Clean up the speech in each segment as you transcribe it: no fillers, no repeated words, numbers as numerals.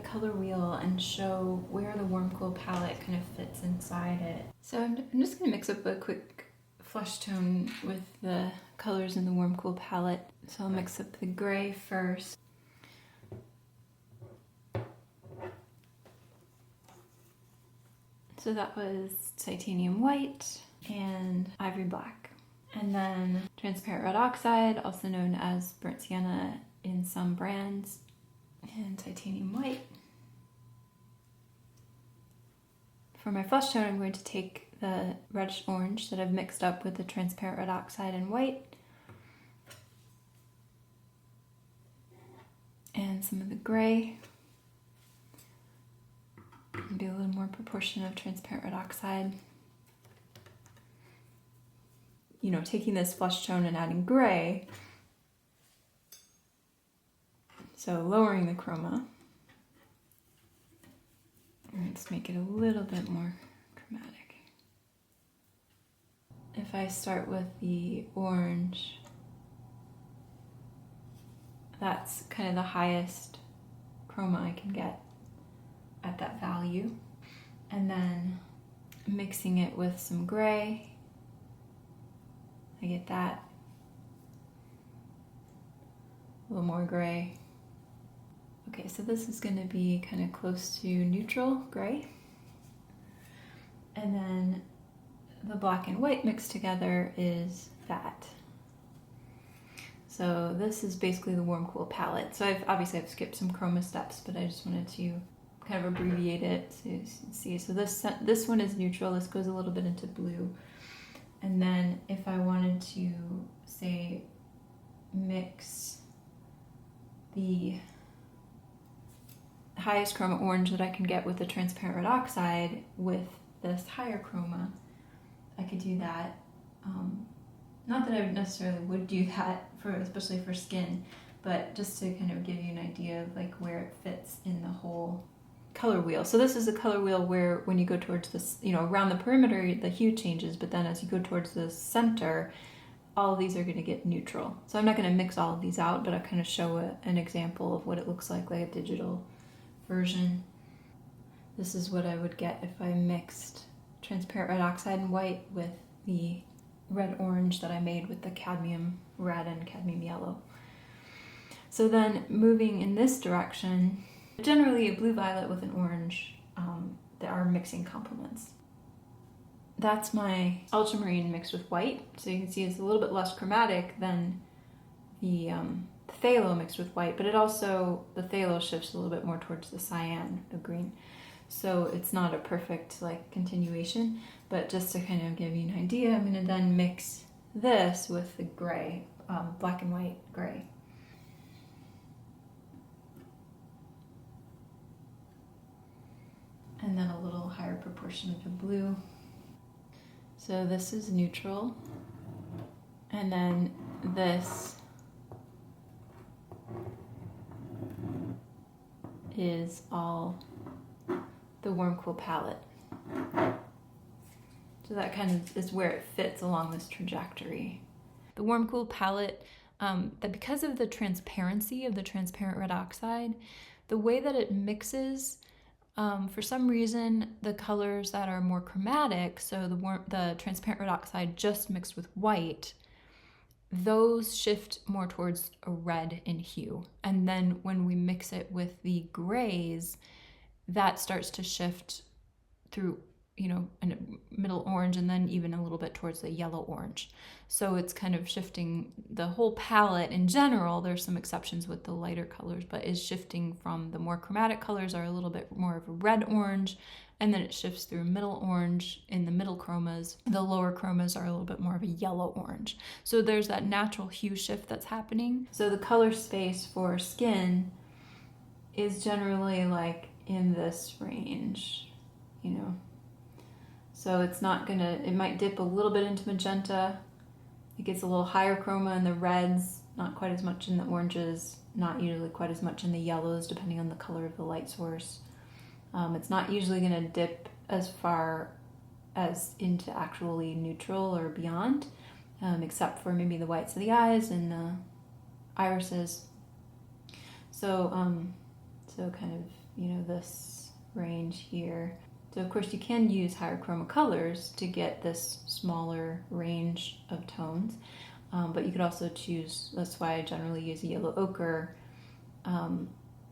color wheel and show where the warm cool palette kind of fits inside it. So I'm just going to mix up a quick flush tone with the colors in the warm cool palette. So I'll mix up the gray first. So that was titanium white and ivory black. And then transparent red oxide, also known as burnt sienna in some brands, and titanium white. For my flush tone, I'm going to take the reddish orange that I've mixed up with the transparent red oxide and white, and some of the gray. Maybe a little more proportion of transparent red oxide. You know, taking this flush tone and adding gray, so lowering the chroma. Let's make it a little bit more dramatic. If I start with the orange, that's kind of the highest chroma I can get at that value. And then mixing it with some gray, I get that. A little more gray. Okay, so this is going to be kind of close to neutral gray. And then the black and white mixed together is that. So this is basically the warm cool palette. So I've skipped some chroma steps, but I just wanted to kind of abbreviate it to see. So this one is neutral. This goes a little bit into blue. And then if I wanted to, say, mix the highest chroma orange that I can get with the transparent red oxide with this higher chroma, I could do that. Not that I necessarily would do that, especially for skin, but just to kind of give you an idea of like where it fits in the whole color wheel. So this is a color wheel where when you go towards this, you know, around the perimeter, the hue changes, but then as you go towards the center, all of these are going to get neutral. So I'm not going to mix all of these out, but I'll kind of show an example of what it looks like a digital version. This is what I would get if I mixed transparent red oxide and white with the red orange that I made with the cadmium red and cadmium yellow. So then moving in this direction, generally a blue violet with an orange, there are mixing complements. That's my ultramarine mixed with white. So you can see it's a little bit less chromatic than the phthalo mixed with white, but the phthalo shifts a little bit more towards the cyan of green. So it's not a perfect like continuation, but just to kind of give you an idea, I'm going to then mix this with the gray, black and white gray. And then a little higher proportion of the blue. So this is neutral. And then this is all the warm cool palette. So that kind of is where it fits along this trajectory. The warm cool palette, that because of the transparency of the transparent red oxide, the way that it mixes, for some reason, the colors that are more chromatic, so the transparent red oxide just mixed with white, those shift more towards a red in hue. And then when we mix it with the grays, that starts to shift through, you know, a middle orange and then even a little bit towards the yellow orange. So it's kind of shifting the whole palette in general. There's some exceptions with the lighter colors, but is shifting from the more chromatic colors are a little bit more of a red orange, and then it shifts through middle orange in the middle chromas. The lower chromas are a little bit more of a yellow orange. So there's that natural hue shift that's happening. So the color space for skin is generally like in this range, you know. So it's not gonna, it might dip a little bit into magenta. It gets a little higher chroma in the reds, not quite as much in the oranges, not usually quite as much in the yellows, depending on the color of the light source. It's not usually gonna dip as far as into actually neutral or beyond, except for maybe the whites of the eyes and the irises. So So kind of, this range here. So of course you can use higher chroma colors to get this smaller range of tones, but you could also choose, that's why I generally use a yellow ochre and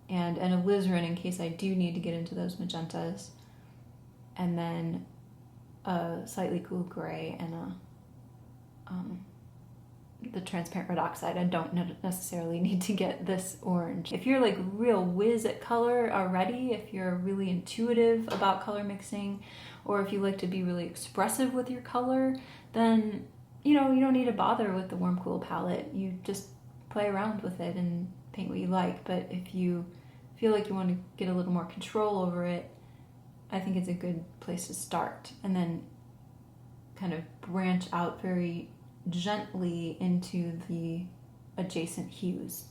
an alizarin in case I do need to get into those magentas, and then a slightly cool gray and the transparent red oxide. I don't necessarily need to get this orange. If you're like real whiz at color already, if you're really intuitive about color mixing, or if you like to be really expressive with your color, then you don't need to bother with the warm cool palette. You just play around with it and paint what you like. But if you feel like you want to get a little more control over it, I think it's a good place to start, and then kind of branch out very gently into the adjacent hues.